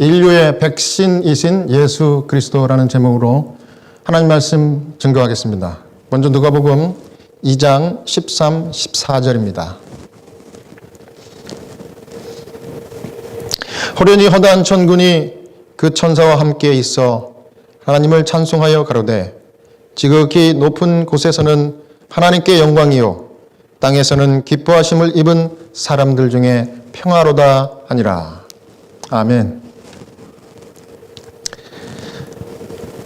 인류의 백신이신 예수 그리스도라는 제목으로 하나님 말씀 증거하겠습니다. 먼저 누가복음 2장 13, 14절입니다. 호련히 허다한 천군이 그 천사와 함께 있어 하나님을 찬송하여 가로되 지극히 높은 곳에서는 하나님께 영광이요 땅에서는 기뻐하심을 입은 사람들 중에 평화로다 하니라. 아멘.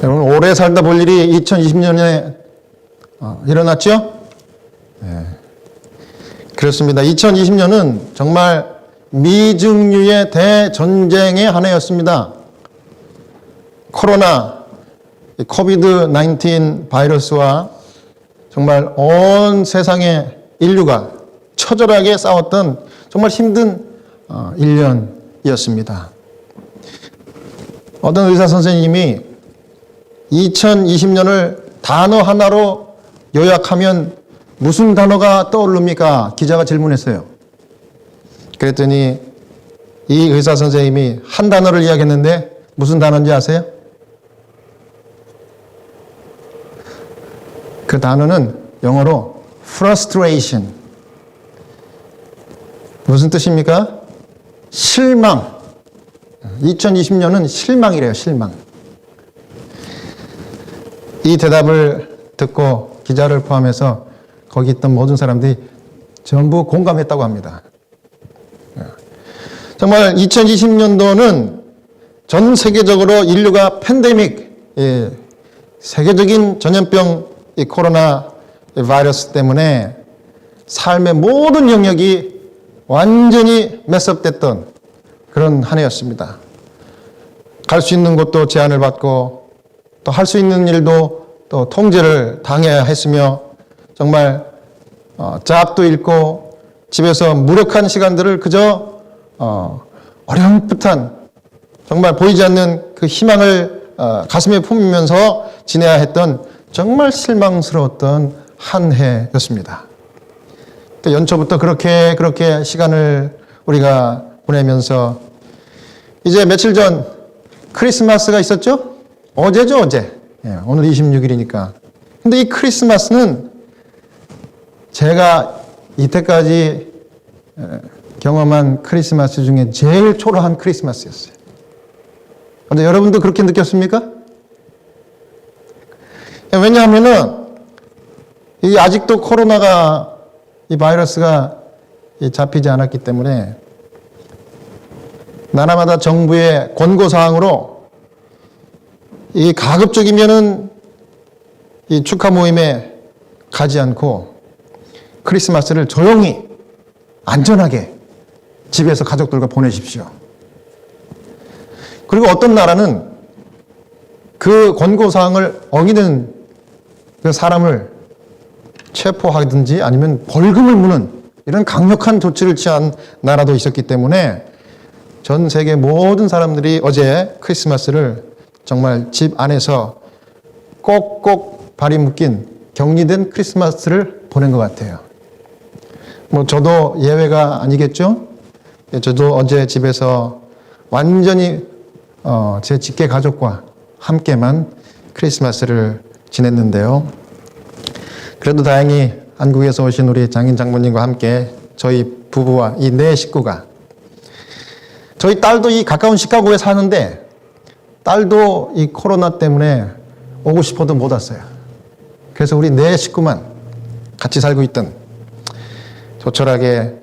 여러분, 오래 살다 볼 일이 2020년에 일어났죠? 네. 그렇습니다. 2020년은 정말 미증유의 대전쟁의 한 해였습니다. 코로나, 코비드-19 바이러스와 정말 온 세상의 인류가 처절하게 싸웠던 정말 힘든 1년이었습니다. 어떤 의사 선생님이 2020년을 단어 하나로 요약하면 무슨 단어가 떠오릅니까? 기자가 질문했어요. 그랬더니 이 의사 선생님이 한 단어를 이야기했는데 무슨 단어인지 아세요? 그 단어는 영어로 frustration. 무슨 뜻입니까? 실망. 2020년은 실망이래요, 실망. 이 대답을 듣고 기자를 포함해서 거기 있던 모든 사람들이 전부 공감했다고 합니다. 정말 2020년도는 전 세계적으로 인류가 팬데믹, 세계적인 전염병 이 코로나 바이러스 때문에 삶의 모든 영역이 완전히 메스업됐던 그런 한 해였습니다. 갈 수 있는 곳도 제한을 받고 또 할 수 있는 일도 또 통제를 당해야 했으며 정말 잡도 잃고 집에서 무력한 시간들을 그저 어렴풋한 정말 보이지 않는 그 희망을 가슴에 품으면서 지내야 했던 정말 실망스러웠던 한 해였습니다. 또 연초부터 그렇게 시간을 우리가 보내면서 이제 며칠 전 크리스마스가 있었죠? 어제죠, 어제. 오늘 26일이니까. 근데 이 크리스마스는 제가 이때까지 경험한 크리스마스 중에 제일 초라한 크리스마스였어요. 근데 여러분도 그렇게 느꼈습니까? 왜냐하면은 이 아직도 코로나가 이 바이러스가 잡히지 않았기 때문에 나라마다 정부의 권고사항으로 이 가급적이면은 이 축하 모임에 가지 않고 크리스마스를 조용히 안전하게 집에서 가족들과 보내십시오. 그리고 어떤 나라는 그 권고사항을 어기는 그 사람을 체포하든지 아니면 벌금을 무는 이런 강력한 조치를 취한 나라도 있었기 때문에 전 세계 모든 사람들이 어제 크리스마스를 정말 집 안에서 꼭꼭 발이 묶인 격리된 크리스마스를 보낸 것 같아요. 뭐 저도 예외가 아니겠죠? 저도 어제 집에서 완전히 제 직계 가족과 함께만 크리스마스를 지냈는데요. 그래도 다행히 한국에서 오신 우리 장인 장모님과 함께 저희 부부와 이 네 식구가 저희 딸도 이 가까운 시카고에 사는데 딸도 이 코로나 때문에 오고 싶어도 못 왔어요. 그래서 우리 네 식구만 같이 살고 있던 조촐하게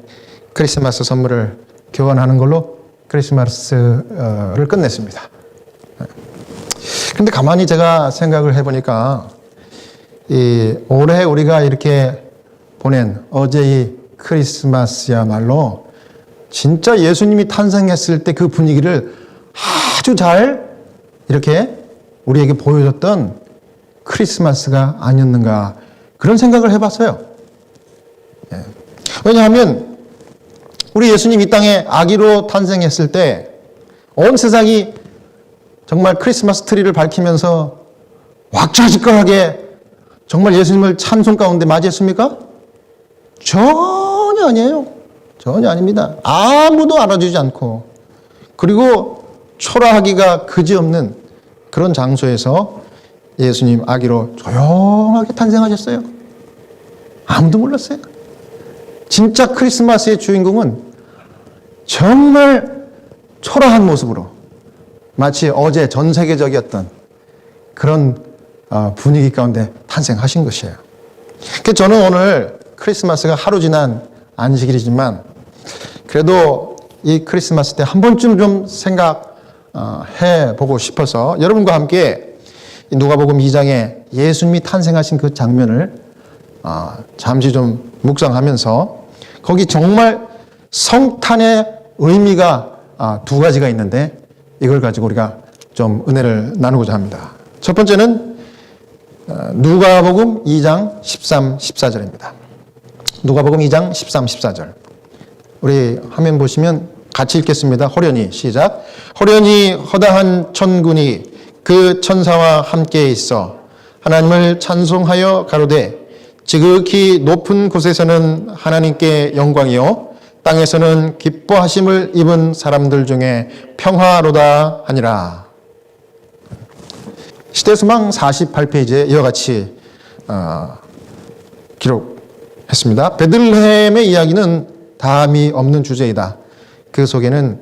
크리스마스 선물을 교환하는 걸로 크리스마스를 끝냈습니다. 근데 가만히 제가 생각을 해보니까 올해 우리가 이렇게 보낸 어제 이 크리스마스야말로 진짜 예수님이 탄생했을 때 그 분위기를 아주 잘 이렇게 우리에게 보여줬던 크리스마스가 아니었는가 그런 생각을 해봤어요. 왜냐하면 우리 예수님 이 땅에 아기로 탄생했을 때 온 세상이 정말 크리스마스 트리를 밝히면서 왁자지껄하게 정말 예수님을 찬송 가운데 맞이했습니까? 전혀 아니에요. 전혀 아닙니다. 아무도 알아주지 않고 그리고 초라하기가 그지없는 그런 장소에서 예수님 아기로 조용하게 탄생하셨어요. 아무도 몰랐어요. 진짜 크리스마스의 주인공은 정말 초라한 모습으로 마치 어제 전 세계적이었던 그런 분위기 가운데 탄생하신 것이에요. 그래서 저는 오늘 크리스마스가 하루 지난 안식일이지만 그래도 이 크리스마스 때 한 번쯤 좀 생각해 보고 싶어서 여러분과 함께 누가복음 2장에 예수님이 탄생하신 그 장면을 잠시 좀 묵상하면서 거기 정말 성탄의 의미가 두 가지가 있는데 이걸 가지고 우리가 좀 은혜를 나누고자 합니다. 첫 번째는 누가복음 2장 13, 14절입니다. 누가복음 2장 13, 14절. 우리 화면 보시면 같이 읽겠습니다. 호련히 시작. 호련히 허다한 천군이 그 천사와 함께 있어 하나님을 찬송하여 가로되 지극히 높은 곳에서는 하나님께 영광이요 땅에서는 기뻐하심을 입은 사람들 중에 평화로다 하니라. 시대수망 48페이지에 이와 같이 기록했습니다. 베들레헴의 이야기는 다함이 없는 주제이다. 그 속에는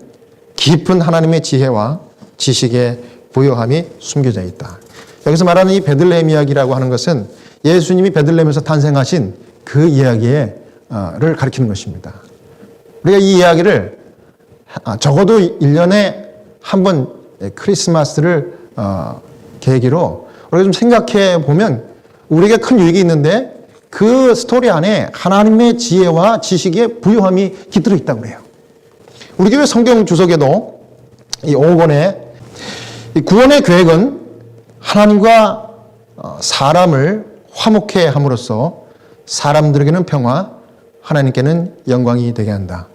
깊은 하나님의 지혜와 지식의 부요함이 숨겨져 있다. 여기서 말하는 이 베들레헴 이야기라고 하는 것은 예수님이 베들레헴에서 탄생하신 그 이야기를 가리키는 것입니다. 우리가 이 이야기를 적어도 1년에 한 번 크리스마스를 계기로 우리가 좀 생각해 보면 우리에게 큰 유익이 있는데 그 스토리 안에 하나님의 지혜와 지식의 부요함이 깃들어 있다고 그래요. 우리 교회 성경 주석에도 이 5권의 이 구원의 계획은 하나님과 사람을 화목해 함으로써 사람들에게는 평화, 하나님께는 영광이 되게 한다.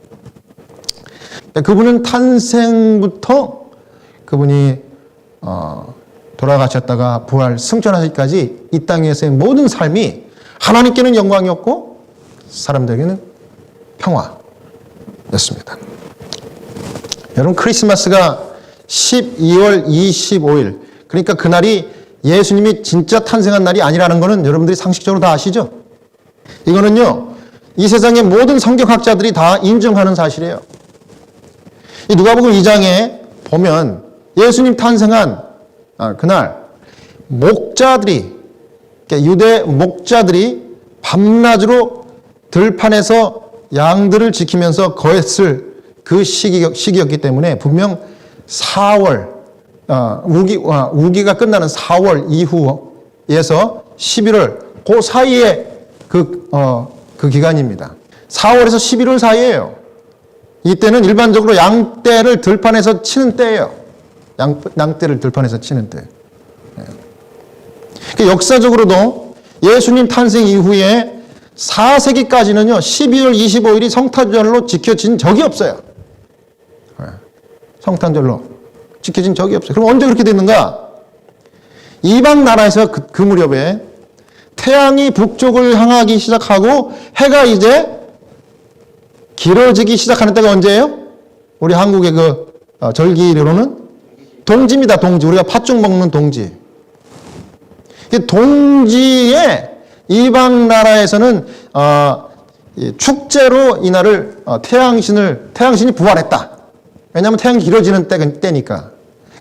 그분은 탄생부터 그분이 돌아가셨다가 부활 승천하시기까지 이 땅에서의 모든 삶이 하나님께는 영광이었고 사람들에게는 평화였습니다. 여러분 크리스마스가 12월 25일 그러니까 그날이 예수님이 진짜 탄생한 날이 아니라는 것은 여러분들이 상식적으로 다 아시죠? 이거는요 이 세상의 모든 성경학자들이 다 인정하는 사실이에요. 이 누가복음 2장에 보면 예수님 탄생한 그날 목자들이 유대 목자들이 밤낮으로 들판에서 양들을 지키면서 거했을 그 시기였기 때문에 분명 4월 우기가 끝나는 4월 이후에서 11월 그 사이에 그 기간입니다. 4월에서 11월 사이에요. 이때는 일반적으로 양떼를 들판에서 치는 때예요. 양떼를 들판에서 치는 때. 역사적으로도 예수님 탄생 이후에 4세기까지는요 12월 25일이 성탄절로 지켜진 적이 없어요. 성탄절로 지켜진 적이 없어요. 그럼 언제 그렇게 됐는가? 이방 나라에서 그 무렵에 태양이 북쪽을 향하기 시작하고 해가 이제 길어지기 시작하는 때가 언제예요? 우리 한국의 그 절기로는 동지입니다. 동지. 우리가 팥죽 먹는 동지. 동지에 이방 나라에서는 축제로 이날을 태양신이 부활했다. 왜냐하면 태양이 길어지는 때니까.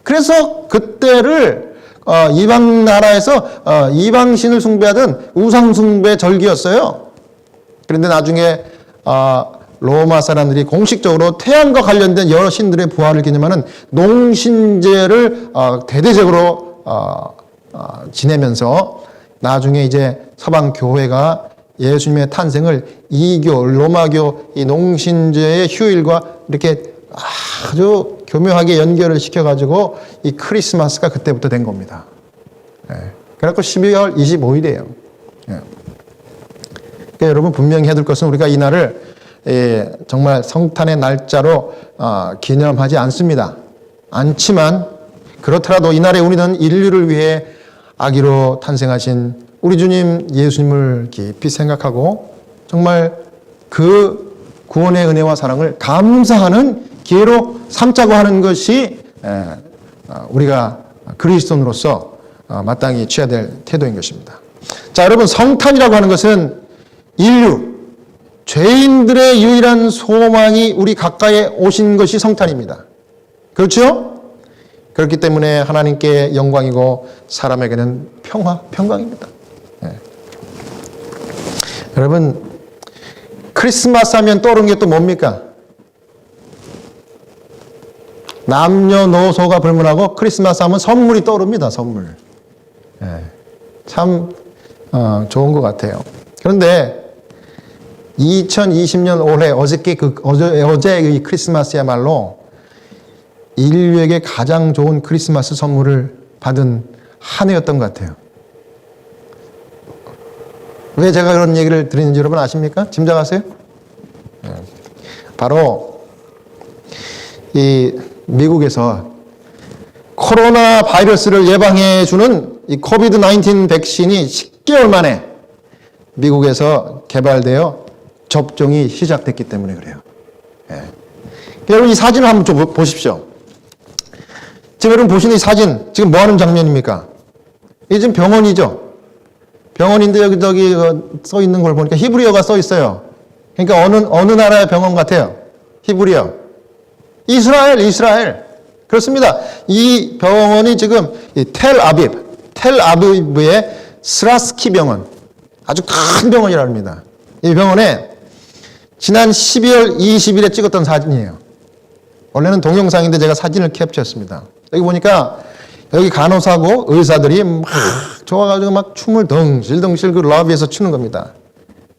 그래서 그때를 이방 나라에서 이방신을 숭배하던 우상숭배 절기였어요. 그런데 나중에 로마 사람들이 공식적으로 태양과 관련된 여러 신들의 부활을 기념하는 농신제를 대대적으로 지내면서 나중에 이제 서방 교회가 예수님의 탄생을 이교, 로마교 이 농신제의 휴일과 이렇게 아주 교묘하게 연결을 시켜가지고 이 크리스마스가 그때부터 된 겁니다. 그래갖고 12월 25일이에요. 그러니까 여러분 분명히 해둘 것은 우리가 이 날을 정말 성탄의 날짜로 기념하지 않지만 그렇더라도 이날에 우리는 인류를 위해 아기로 탄생하신 우리 주님 예수님을 깊이 생각하고 정말 그 구원의 은혜와 사랑을 감사하는 기회로 삼자고 하는 것이 우리가 그리스도인으로서 마땅히 취해야 될 태도인 것입니다. 자, 여러분, 성탄이라고 하는 것은 인류, 죄인들의 유일한 소망이 우리 가까이에 오신 것이 성탄입니다. 그렇죠? 그렇기 때문에 하나님께 영광이고 사람에게는 평강입니다. 네. 여러분, 크리스마스 하면 떠오르는 게 또 뭡니까? 남녀노소가 불문하고 크리스마스 하면 선물이 떠오릅니다. 선물. 네. 참 좋은 것 같아요. 그런데 2020년 올해 어제의 크리스마스야말로 인류에게 가장 좋은 크리스마스 선물을 받은 한 해였던 것 같아요. 왜 제가 그런 얘기를 드리는지 여러분 아십니까? 짐작하세요? 바로 이 미국에서 코로나 바이러스를 예방해 주는 이 코비드-19 백신이 10개월 만에 미국에서 개발되어 접종이 시작됐기 때문에 그래요. 예. 여러분 이 사진을 한번 좀 보십시오. 지금 여러분 보시는 이 사진 지금 뭐 하는 장면입니까? 이게 지금 병원이죠. 병원인데 여기 써 있는 걸 보니까 히브리어가 써 있어요. 그러니까 어느 나라의 병원 같아요? 히브리어. 이스라엘. 그렇습니다. 이 병원이 지금 텔아비브의 스라스키 병원. 아주 큰 병원이라고 합니다. 이 병원에 지난 12월 20일에 찍었던 사진이에요. 원래는 동영상인데 제가 사진을 캡처했습니다. 여기 보니까 여기 간호사고 의사들이 막 좋아가지고 막 춤을 덩실덩실 그 러비에서 추는 겁니다.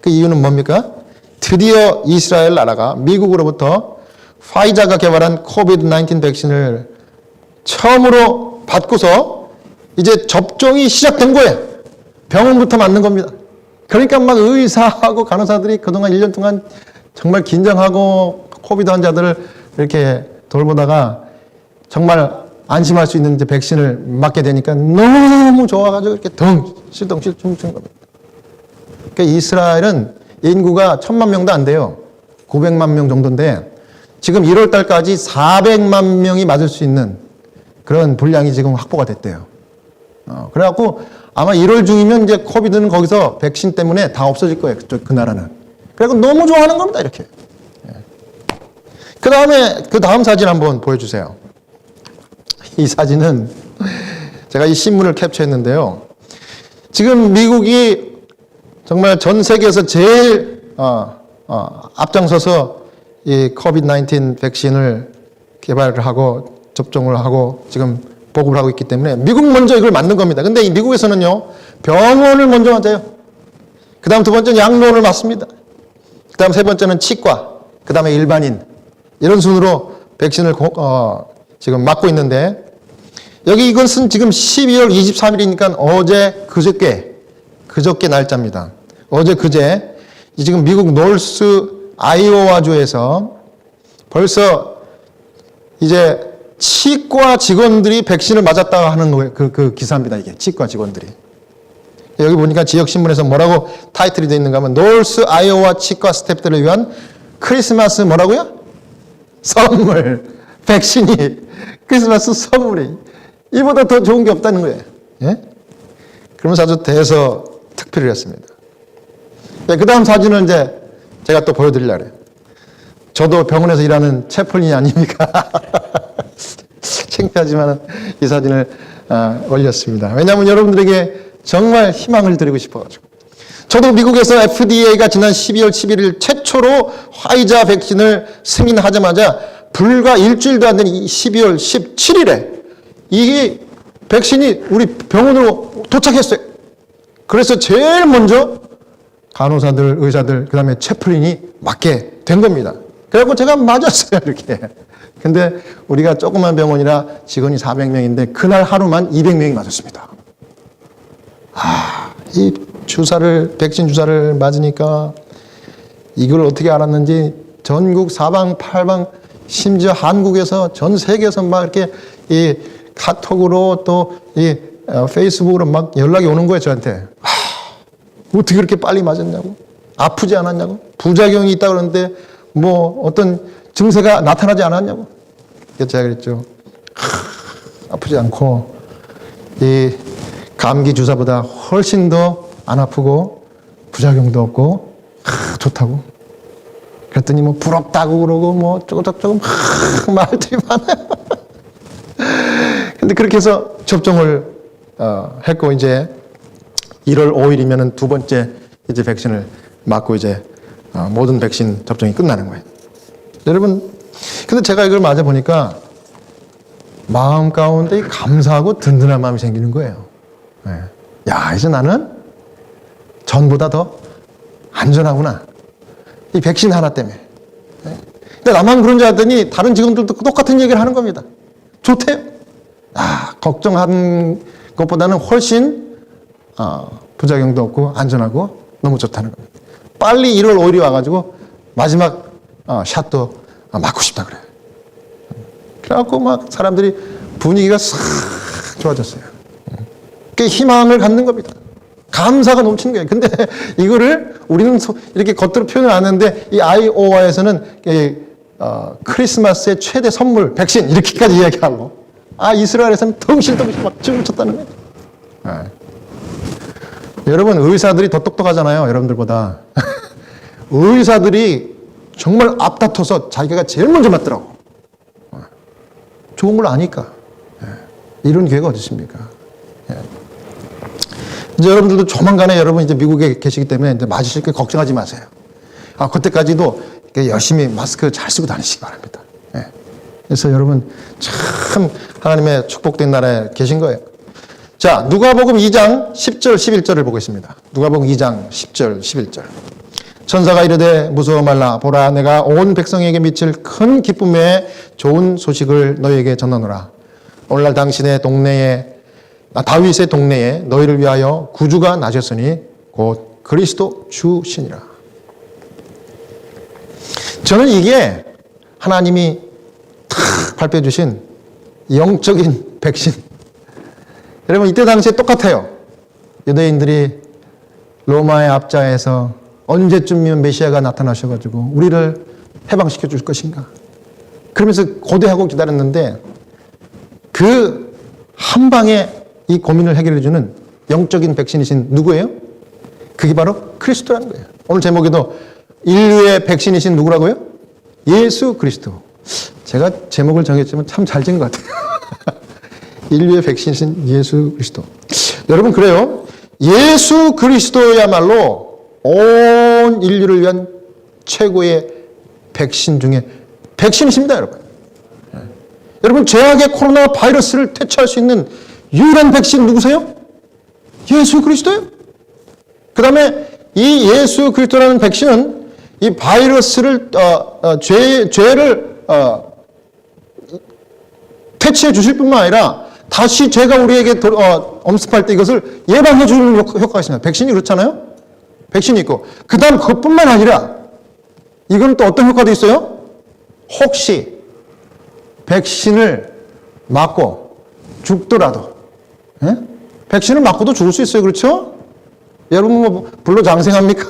그 이유는 뭡니까? 드디어 이스라엘 나라가 미국으로부터 파이자가 개발한 코비드-19 백신을 처음으로 받고서 이제 접종이 시작된 거예요. 병원부터 맞는 겁니다. 그러니까 막 의사하고 간호사들이 그동안 1년 동안 정말 긴장하고 코비드 환자들을 이렇게 돌보다가 정말 안심할 수 있는 이제 백신을 맞게 되니까 너무 좋아가지고 이렇게 덩실덩실 춤추는 겁니다. 그러니까 이스라엘은 인구가 1000만 명도 안 돼요. 900만 명 정도인데 지금 1월 달까지 400만 명이 맞을 수 있는 그런 분량이 지금 확보가 됐대요. 그래갖고 아마 1월 중이면 이제 코비드는 거기서 백신 때문에 다 없어질 거예요. 그 나라는. 그래서 너무 좋아하는 겁니다. 이렇게. 그 다음 사진 한번 보여주세요. 이 사진은 제가 이 신문을 캡처했는데요. 지금 미국이 정말 전 세계에서 제일 앞장서서 이 코비드-19 백신을 개발을 하고 접종을 하고 지금 보급을 하고 있기 때문에 미국 먼저 이걸 맞는 겁니다. 근데 이 미국에서는요, 병원을 먼저 맞아요. 그 다음 두 번째는 양로원을 맞습니다. 그 다음 세 번째는 치과, 그 다음에 일반인. 이런 순으로 백신을 지금 맞고 있는데, 여기 이것은 지금 12월 23일이니까 그저께 날짜입니다. 그제, 지금 미국 노스 아이오와주에서 벌써 이제 치과 직원들이 백신을 맞았다고 하는 그 기사입니다. 이게 치과 직원들이. 여기 보니까 지역신문에서 뭐라고 타이틀이 되어 있는가 하면 노스 아이오와 치과 스태프들을 위한 크리스마스 뭐라고요? 선물. 백신이 크리스마스 선물이 이보다 더 좋은 게 없다는 거예요. 예? 그러면서 아주 대서특필을 했습니다. 네, 그 다음 사진은 이제 제가 또 보여드리려고 해요. 저도 병원에서 일하는 채플린이 아닙니까? 창피하지만 이 사진을 올렸습니다. 왜냐하면 여러분들에게 정말 희망을 드리고 싶어가지고. 저도 미국에서 FDA가 지난 12월 11일 최초로 화이자 백신을 승인하자마자 불과 일주일도 안 된 12월 17일에 이 백신이 우리 병원으로 도착했어요. 그래서 제일 먼저 간호사들, 의사들, 그 다음에 채플린이 맞게 된 겁니다. 그래갖고 제가 맞았어요, 이렇게. 근데 우리가 조그만 병원이라 직원이 400명인데 그날 하루만 200명이 맞았습니다. 이 백신 주사를 맞으니까 이걸 어떻게 알았는지 전국 사방팔방 심지어 한국에서 전 세계에서 막 이렇게 이 카톡으로 또 이 페이스북으로 막 연락이 오는 거예요, 저한테. 어떻게 그렇게 빨리 맞았냐고. 아프지 않았냐고. 부작용이 있다고 그러는데 뭐 어떤 증세가 나타나지 않았냐고. 그래서 제가 그랬죠. 아프지 않고 이 감기 주사보다 훨씬 더 안 아프고 부작용도 없고 좋다고. 그랬더니 뭐 부럽다고 그러고 뭐 조금 말들이 많아요. 근데 그렇게 해서 접종을 했고 이제 1월 5일이면은 두 번째 이제 백신을 맞고 이제 모든 백신 접종이 끝나는 거예요. 여러분, 근데 제가 이걸 맞아 보니까 마음 가운데 감사하고 든든한 마음이 생기는 거예요. 네. 야, 이제 나는 전보다 더 안전하구나. 이 백신 하나 때문에. 네. 근데 나만 그런 줄 알았더니 다른 직원들도 똑같은 얘기를 하는 겁니다. 좋대요. 걱정한 것보다는 훨씬 부작용도 없고 안전하고 너무 좋다는 겁니다. 빨리 1월 5일이 와가지고 마지막 샷도 맞고 싶다 그래요. 그래갖고 막 사람들이 분위기가 싹 좋아졌어요. 그 희망을 갖는 겁니다. 감사가 넘치는 거예요. 근데 이거를 우리는 이렇게 겉으로 표현을 안 하는데 이 아이오와에서는 크리스마스의 최대 선물 백신 이렇게까지 이야기하고 이스라엘에서는 덩실덩실 막 춤을 췄다는 거예요. 네. 여러분 의사들이 더 똑똑하잖아요. 여러분들보다. 의사들이 정말 앞다퉈서 자기가 제일 먼저 맞더라고. 좋은 걸 아니까. 이런 기회가 어디 있습니까? 이제 여러분들도 조만간에 여러분 이제 미국에 계시기 때문에 이제 맞으실 게 걱정하지 마세요. 그때까지도 열심히 마스크 잘 쓰고 다니시기 바랍니다. 그래서 여러분 참 하나님의 축복된 나라에 계신 거예요. 자, 누가복음 2장 10절 11절을 보겠습니다. 누가복음 2장 10절 11절. 천사가 이르되 무서워 말라. 보라, 내가 온 백성에게 미칠 큰 기쁨의 좋은 소식을 너희에게 전하노라. 오늘날 당신의 동네에 다윗의 동네에 너희를 위하여 구주가 나셨으니 곧 그리스도 주시니라. 저는 이게 하나님이 탁 발표해 주신 영적인 백신. 여러분 이때 당시에 똑같아요. 유대인들이 로마의 압자에서 언제쯤이면 메시아가 나타나셔가지고 우리를 해방시켜 줄 것인가. 그러면서 고대하고 기다렸는데 그 한 방에 이 고민을 해결해 주는 영적인 백신이신 누구예요? 그게 바로 그리스도라는 거예요. 오늘 제목에도 인류의 백신이신 누구라고요? 예수 그리스도. 제가 제목을 정했지만 참 잘 지은 것 같아요. 인류의 백신이신 예수 그리스도. 여러분 그래요. 예수 그리스도야말로 온 인류를 위한 최고의 백신 중에 백신이십니다, 여러분. 여러분 죄악의 코로나 바이러스를 퇴치할 수 있는 유일한 백신 누구세요? 예수 그리스도예요. 그 다음에 이 예수 그리스도라는 백신은 이 바이러스를 죄를 퇴치해 주실 뿐만 아니라 다시 죄가 우리에게 엄습할 때 이것을 예방해 주는 효과가 있습니다. 백신이 그렇잖아요. 백신이 있고 그 다음 그것뿐만 아니라 이건 또 어떤 효과도 있어요? 혹시 백신을 맞고 죽더라도 백신을 맞고도 죽을 수 있어요. 그렇죠? 여러분 뭐 불로장생합니까?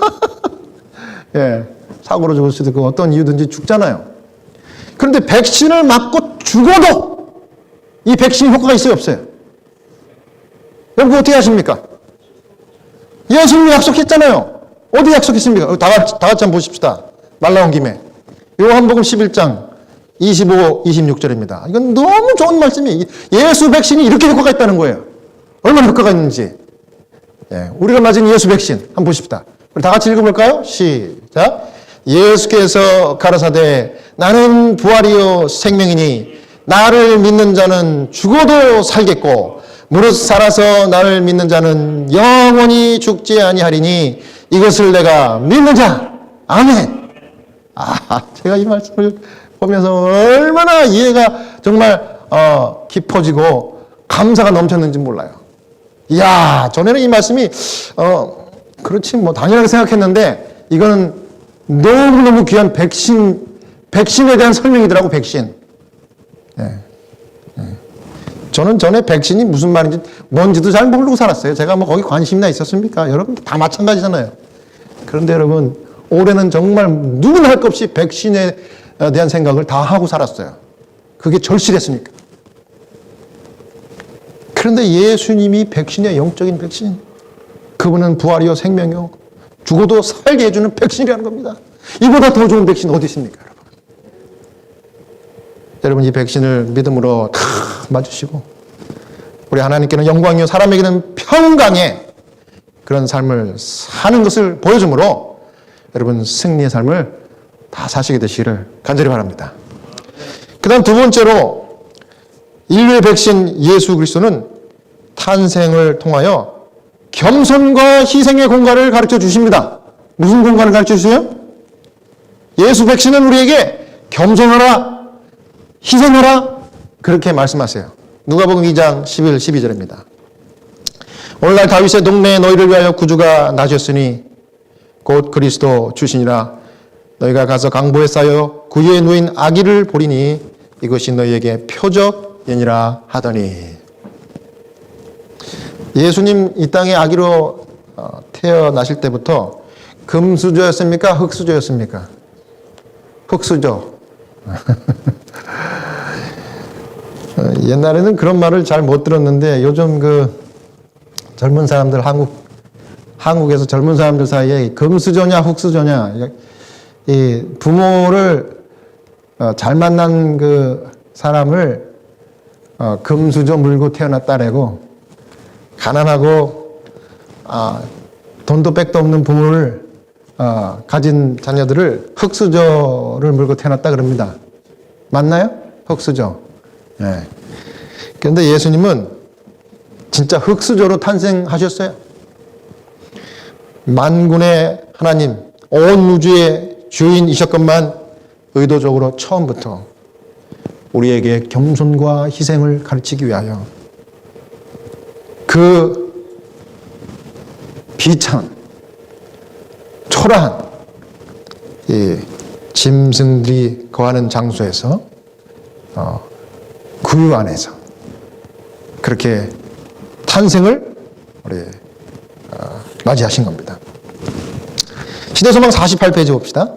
예, 사고로 죽을 수도 있고 어떤 이유든지 죽잖아요. 그런데 백신을 맞고 죽어도 이 백신이 효과가 있어요? 없어요? 여러분 어떻게 하십니까? 예수님이 약속했잖아요. 어디 약속했습니까? 다 같이 한번 보십시다. 말 나온 김에 요한복음 11장 25, 26절입니다. 이건 너무 좋은 말씀이에요. 예수 백신이 이렇게 효과가 있다는 거예요. 얼마나 효과가 있는지. 우리가 맞은 예수 백신 한번 보십시다. 우리 다 같이 읽어볼까요? 시작. 예수께서 가라사대 나는 부활이요 생명이니 나를 믿는 자는 죽어도 살겠고 무릇 살아서 나를 믿는 자는 영원히 죽지 아니하리니 이것을 내가 믿는 자. 아멘. 제가 이 말씀을 보면서 얼마나 이해가 정말 깊어지고 감사가 넘쳤는지 몰라요. 이야, 전에는 이 말씀이 그렇지 뭐 당연하게 생각했는데 이거는 너무너무 귀한 백신에 대한 설명이더라고. 백신. 저는 전에 백신이 무슨 말인지 뭔지도 잘 모르고 살았어요. 제가 뭐 거기 관심이나 있었습니까? 여러분 다 마찬가지잖아요. 그런데 여러분 올해는 정말 누구나 할 것 없이 백신에 대한 생각을 다 하고 살았어요. 그게 절실했으니까. 그런데 예수님이 백신이에요. 영적인 백신. 그분은 부활이요 생명이요 죽어도 살게 해주는 백신이라는 겁니다. 이보다 더 좋은 백신 어디 있습니까, 여러분? 여러분, 이 백신을 믿음으로 다 맞으시고 우리 하나님께는 영광이요 사람에게는 평강의 그런 삶을 사는 것을 보여주므로 여러분 승리의 삶을 다 사시게 되시기를 간절히 바랍니다. 그 다음 두 번째로 인류의 백신 예수 그리스도는 탄생을 통하여 겸손과 희생의 공간을 가르쳐 주십니다. 무슨 공간을 가르쳐 주세요? 예수 백신은 우리에게 겸손하라, 희생하라 그렇게 말씀하세요. 누가복음 2장 11, 12절입니다. 오늘날 다윗의 동네에 너희를 위하여 구주가 나셨으니 곧 그리스도 주시니라. 너희가 가서 강보에 쌓여 구유에 누인 아기를 보리니 이것이 너희에게 표적이니라 하더니. 예수님 이 땅에 아기로 태어나실 때부터 금수저였습니까? 흙수저였습니까? 흙수저. 옛날에는 그런 말을 잘 못 들었는데 요즘 젊은 사람들 한국에서 젊은 사람들 사이에 금수저냐 흙수저냐, 이 부모를 잘 만난 그 사람을 금수저 물고 태어났다라고, 가난하고 돈도 백도 없는 부모를 가진 자녀들을 흙수저를 물고 태어났다 그럽니다. 맞나요? 흙수저. 네. 그런데 예수님은 진짜 흙수저로 탄생하셨어요. 만군의 하나님, 온 우주의 주인이셨건만 의도적으로 처음부터 우리에게 겸손과 희생을 가르치기 위하여 그 비찬, 초라한 이 짐승들이 거하는 장소에서 구유 안에서 그렇게 탄생을 우리 맞이하신 겁니다. 시대소망 48페이지 봅시다.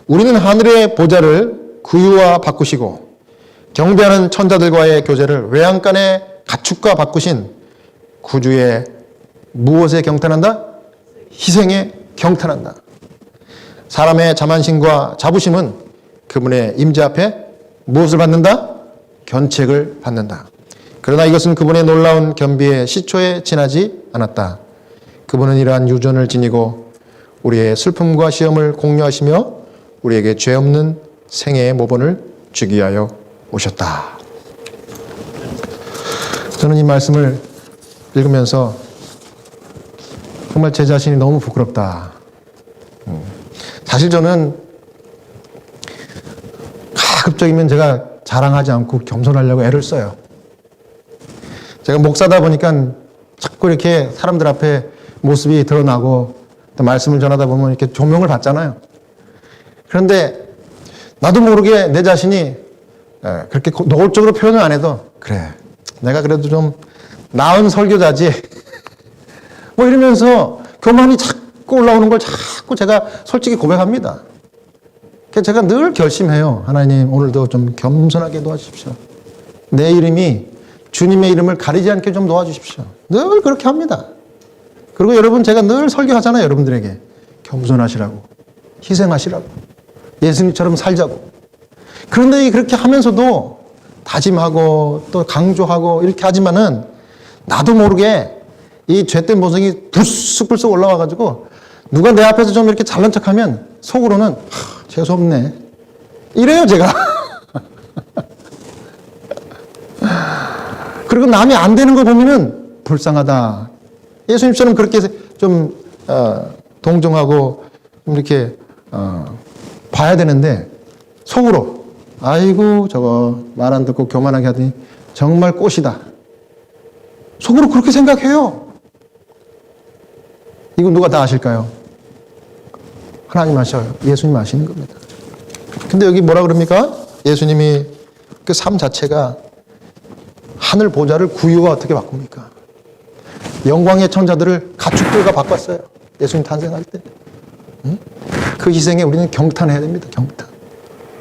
우리는 하늘의 보좌를 구유와 바꾸시고 경배하는 천자들과의 교제를 외양간의 가축과 바꾸신 구주의 무엇에 경탄한다? 희생에 경탄한다. 사람의 자만심과 자부심은 그분의 임재 앞에 무엇을 받는다? 견책을 받는다. 그러나 이것은 그분의 놀라운 겸비의 시초에 지나지 않았다. 그분은 이러한 유전을 지니고 우리의 슬픔과 시험을 공유하시며 우리에게 죄 없는 생애의 모본을 주기 위하여 오셨다. 저는 이 말씀을 읽으면서 정말 제 자신이 너무 부끄럽다. 사실 저는 가급적이면 제가 자랑하지 않고 겸손하려고 애를 써요. 제가 목사다 보니까 자꾸 이렇게 사람들 앞에 모습이 드러나고 또 말씀을 전하다 보면 이렇게 조명을 받잖아요. 그런데 나도 모르게 내 자신이 그렇게 노골적으로 표현을 안 해도 그래, 내가 그래도 좀 나은 설교자지 뭐 이러면서 교만이 자꾸 올라오는 걸 자꾸 제가 솔직히 고백합니다. 그래서 제가 늘 결심해요. 하나님, 오늘도 좀 겸손하게 도와주십시오. 내 이름이 주님의 이름을 가리지 않게 좀 도와주십시오. 늘 그렇게 합니다. 그리고 여러분, 제가 늘 설교하잖아요. 여러분들에게 겸손하시라고, 희생하시라고, 예수님처럼 살자고. 그런데 그렇게 하면서도 다짐하고 또 강조하고 이렇게 하지만은 나도 모르게 이 죄된 모성이 불쑥불쑥 올라와가지고 누가 내 앞에서 좀 이렇게 잘난 척하면 속으로는 재수없네 이래요, 제가. 그리고 남이 안 되는 거 보면은 불쌍하다. 예수님처럼 그렇게 좀 동정하고 이렇게 봐야 되는데 속으로 아이고 저거 말 안 듣고 교만하게 하더니 정말 꽃이다. 속으로 그렇게 생각해요. 이거 누가 다 아실까요? 하나님 아셔요. 예수님 아시는 겁니다. 근데 여기 뭐라 그럽니까? 예수님이 그 삶 자체가 하늘 보좌를 구유와 어떻게 바꿉니까? 영광의 천자들을 가축들과 바꿨어요. 예수님 탄생할 때. 응? 그 희생에 우리는 경탄해야 됩니다. 경탄.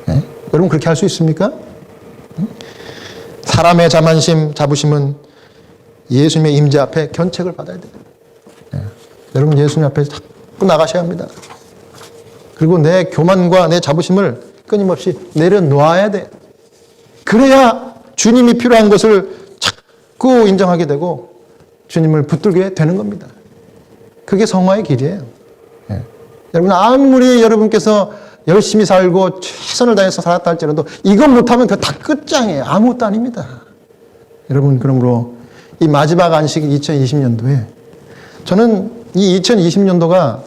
네? 여러분 그렇게 할 수 있습니까? 응? 사람의 자만심, 자부심은 예수님의 임재 앞에 견책을 받아야 돼요. 여러분 예수님 앞에 자꾸 나가셔야 합니다. 그리고 내 교만과 내 자부심을 끊임없이 내려놓아야 돼. 그래야 주님이 필요한 것을 자꾸 인정하게 되고 주님을 붙들게 되는 겁니다. 그게 성화의 길이에요. 여러분 아무리 여러분께서 열심히 살고 최선을 다해서 살았다 할지라도 이것 못하면 그거 다 끝장이에요. 아무것도 아닙니다. 여러분 그러므로 이 마지막 안식 2020년도에 저는 이 2020년도가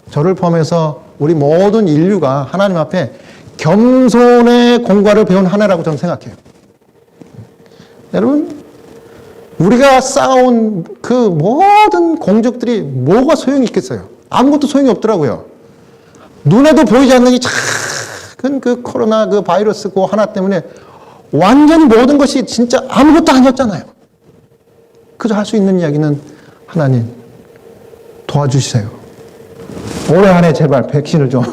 저를 포함해서 우리 모든 인류가 하나님 앞에 겸손의 공과를 배운 한 해라고 저는 생각해요. 여러분 우리가 쌓아온 그 모든 공적들이 뭐가 소용이 있겠어요? 아무것도 소용이 없더라고요. 눈에도 보이지 않는 이 작은 그 코로나 그 바이러스 그 하나 때문에 완전히 모든 것이 진짜 아무것도 아니었잖아요. 그저 할 수 있는 이야기는 하나님 도와주세요. 올해 안에 제발 백신을 좀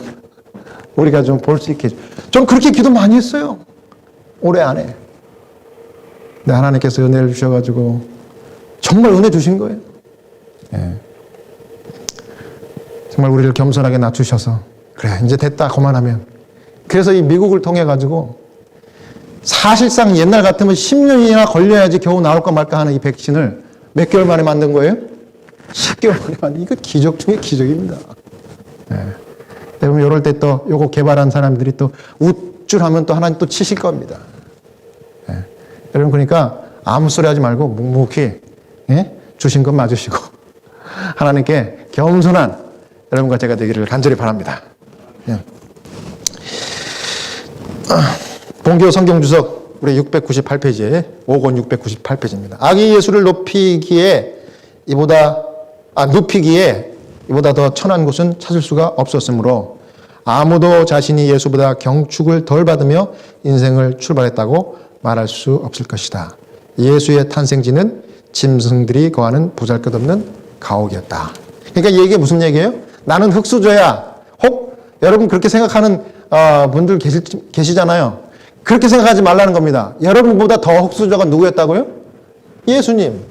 우리가 좀 볼 수 있게. 전 그렇게 기도 많이 했어요. 올해 안에. 네, 하나님께서 은혜를 주셔가지고 정말 은혜 주신 거예요. 정말 우리를 겸손하게 낮추셔서 그래 이제 됐다 그만하면. 그래서 이 미국을 통해 가지고 사실상 옛날 같으면 10년이나 걸려야지 겨우 나올까 말까 하는 이 백신을 몇 개월 만에 만든 거예요? 10개월 만에 만든. 이거 기적 중에 기적입니다. 여러분 이럴 때 또 요거 개발한 사람들이 또 우쭐하면 또 하나님 또 치실 겁니다. 여러분 그러니까 아무 소리 하지 말고 묵묵히 주신 것 맞으시고 하나님께 겸손한 여러분과 제가 되기를 간절히 바랍니다. 본교 성경주석 우리 698페이지에 5권 698페이지입니다. 아기 예수를 눕히기에 이보다 더 천한 곳은 찾을 수가 없었으므로 아무도 자신이 예수보다 경축을 덜 받으며 인생을 출발했다고 말할 수 없을 것이다. 예수의 탄생지는 짐승들이 거하는 보잘것없는 가옥이었다. 그러니까 이게 무슨 얘기예요? 나는 흙수저야. 혹 여러분 그렇게 생각하는 분들 계시잖아요. 그렇게 생각하지 말라는 겁니다. 여러분보다 더 흙수저가 누구였다고요? 예수님.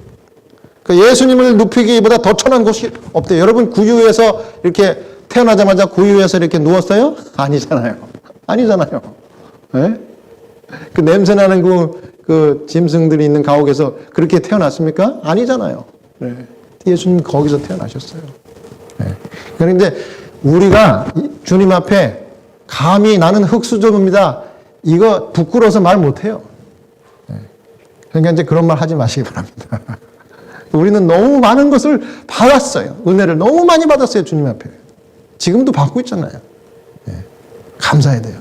그 예수님을 눕히기보다 더 천한 곳이 없대요. 여러분 구유에서 이렇게 태어나자마자 구유에서 이렇게 누웠어요? 아니잖아요. 아니잖아요. 네? 그 냄새나는 그 짐승들이 있는 가옥에서 그렇게 태어났습니까? 아니잖아요. 네. 예수님 거기서 태어나셨어요. 네. 그런데 우리가 주님 앞에 감히 나는 흙수저입니다. 이거 부끄러워서 말 못해요. 네. 그러니까 이제 그런 말 하지 마시기 바랍니다. 우리는 너무 많은 것을 받았어요. 은혜를 너무 많이 받았어요. 주님 앞에. 지금도 받고 있잖아요. 네. 감사해야 돼요.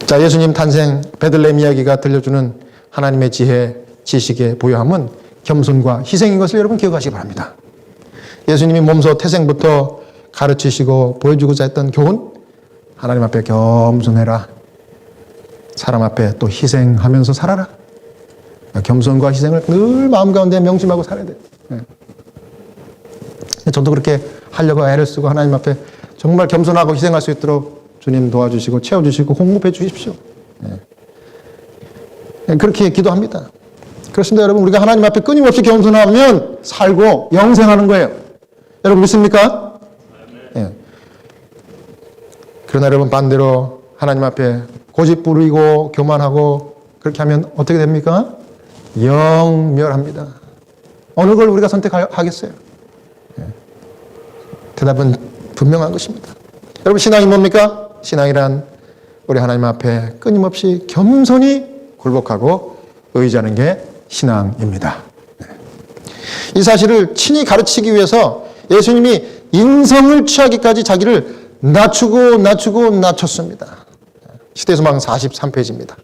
자, 예수님 탄생 베들레헴 이야기가 들려주는 하나님의 지혜, 지식의 보여함은 겸손과 희생인 것을 여러분 기억하시기 바랍니다. 예수님이 몸소 태생부터 가르치시고 보여주고자 했던 교훈, 하나님 앞에 겸손해라. 사람 앞에 또 희생하면서 살아라. 겸손과 희생을 늘 마음 가운데 명심하고 살아야 돼요. 저도 그렇게 하려고 애를 쓰고 하나님 앞에 정말 겸손하고 희생할 수 있도록 주님 도와주시고 채워주시고 공급해 주십시오. 그렇게 기도합니다. 그렇습니다. 여러분 우리가 하나님 앞에 끊임없이 겸손하면 살고 영생하는 거예요. 여러분 믿습니까? 그러나 여러분 반대로 하나님 앞에 고집 부리고 교만하고 그렇게 하면 어떻게 됩니까? 영멸합니다. 어느 걸 우리가 선택하겠어요? 대답은 분명한 것입니다. 여러분 신앙이 뭡니까? 신앙이란 우리 하나님 앞에 끊임없이 겸손히 굴복하고 의지하는 게 신앙입니다. 이 사실을 친히 가르치기 위해서 예수님이 인성을 취하기까지 자기를 낮췄습니다. 시대소망 43페이지입니다.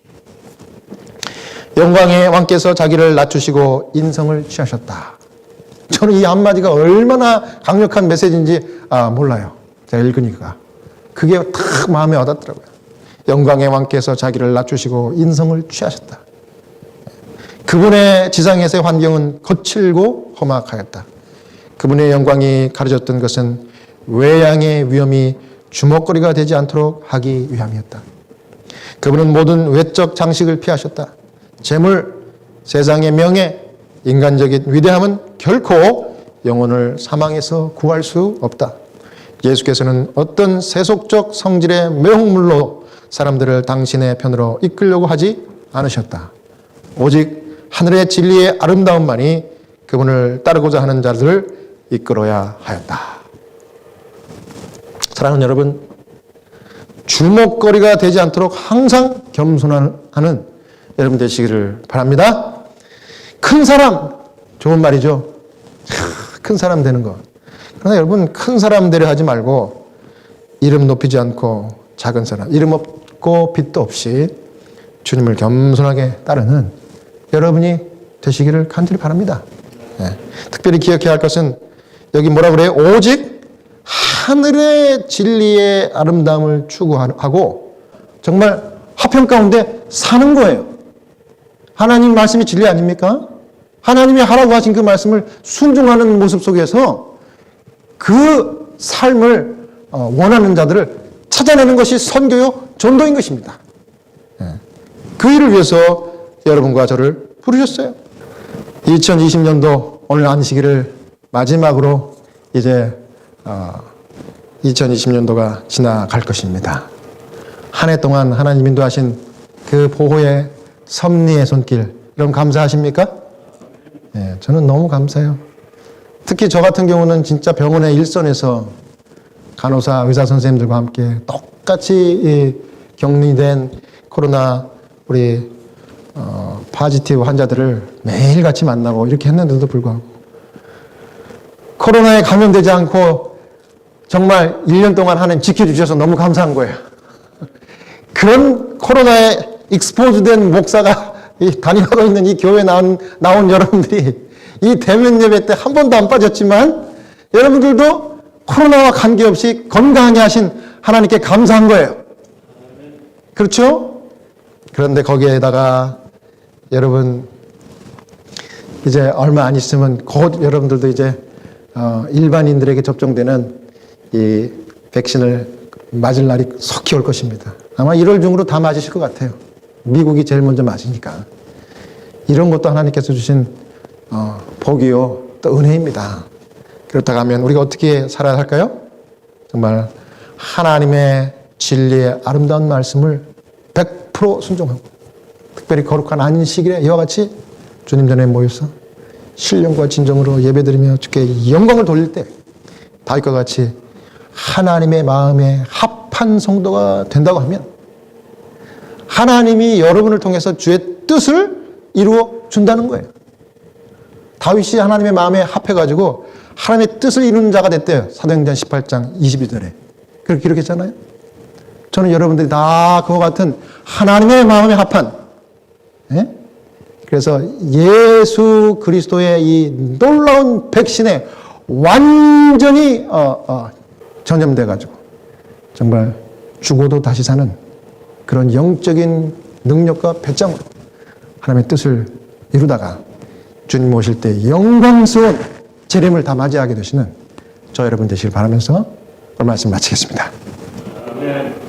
영광의 왕께서 자기를 낮추시고 인성을 취하셨다. 저는 이 한마디가 얼마나 강력한 메시지인지 몰라요. 제가 읽으니까. 그게 딱 마음에 와닿더라고요. 영광의 왕께서 자기를 낮추시고 인성을 취하셨다. 그분의 지상에서의 환경은 거칠고 험악하였다. 그분의 영광이 가려졌던 것은 외양의 위험이 주먹거리가 되지 않도록 하기 위함이었다. 그분은 모든 외적 장식을 피하셨다. 재물, 세상의 명예, 인간적인 위대함은 결코 영혼을 사망에서 구할 수 없다. 예수께서는 어떤 세속적 성질의 매혹물로 사람들을 당신의 편으로 이끌려고 하지 않으셨다. 오직 하늘의 진리의 아름다움만이 그분을 따르고자 하는 자들을 이끌어야 하였다. 사랑하는 여러분, 주목거리가 되지 않도록 항상 겸손하는 여러분 되시기를 바랍니다. 큰 사람, 좋은 말이죠. 큰 사람 되는 것. 그러나 여러분, 큰 사람 되려 하지 말고 이름 높이지 않고 작은 사람, 이름 없고 빛도 없이 주님을 겸손하게 따르는 여러분이 되시기를 간절히 바랍니다. 네. 특별히 기억해야 할 것은 여기 뭐라 그래요? 오직 하늘의 진리의 아름다움을 추구하고 정말 화평 가운데 사는 거예요. 하나님 말씀이 진리 아닙니까? 하나님이 하라고 하신 그 말씀을 순종하는 모습 속에서 그 삶을 원하는 자들을 찾아내는 것이 선교요, 전도인 것입니다. 그 일을 위해서 여러분과 저를 부르셨어요. 2020년도 오늘 안식일을 마지막으로 이제 2020년도가 지나갈 것입니다. 한 해 동안 하나님 인도하신 그 보호의 섭리의 손길, 여러분 감사하십니까? 네, 저는 너무 감사해요. 특히 저 같은 경우는 진짜 병원의 일선에서 간호사, 의사 선생님들과 함께 똑같이 격리된 코로나 우리 파지티브 환자들을 매일같이 만나고 이렇게 했는데도 불구하고 코로나에 감염되지 않고 정말 1년 동안 하나님 지켜주셔서 너무 감사한 거예요. 그런 코로나에 익스포즈된 목사가 다니고 있는 이 교회에 나온 여러분들이 이 대면 예배 때 한 번도 안 빠졌지만 여러분들도 코로나와 관계없이 건강하게 하신 하나님께 감사한 거예요. 그렇죠? 그런데 거기에다가 여러분 이제 얼마 안 있으면 곧 여러분들도 이제 일반인들에게 접종되는 이 백신을 맞을 날이 속히 올 것입니다. 아마 1월 중으로 다 맞으실 것 같아요. 미국이 제일 먼저 맞으니까. 이런 것도 하나님께서 주신 복이요, 또 은혜입니다. 그렇다고 하면 우리가 어떻게 살아야 할까요? 정말 하나님의 진리의 아름다운 말씀을 100% 순종하고 특별히 거룩한 안식일에 이와 같이 주님 전에 모여서 신령과 진정으로 예배드리며 주께 영광을 돌릴 때 다윗과 같이 하나님의 마음에 합한 성도가 된다고 하면 하나님이 여러분을 통해서 주의 뜻을 이루어 준다는 거예요. 다윗이 하나님의 마음에 합해가지고 하나님의 뜻을 이루는 자가 됐대요. 사도행전 18장 22절에. 그렇게 기록했잖아요. 저는 여러분들이 다 그와 같은 하나님의 마음에 합한, 예? 그래서 예수 그리스도의 이 놀라운 백신에 완전히 전염돼가지고 정말 죽어도 다시 사는 그런 영적인 능력과 배짱으로 하나님의 뜻을 이루다가 주님 오실 때 영광스러운 재림을 다 맞이하게 되시는 저 여러분 되시길 바라면서 오늘 말씀 마치겠습니다. 아멘.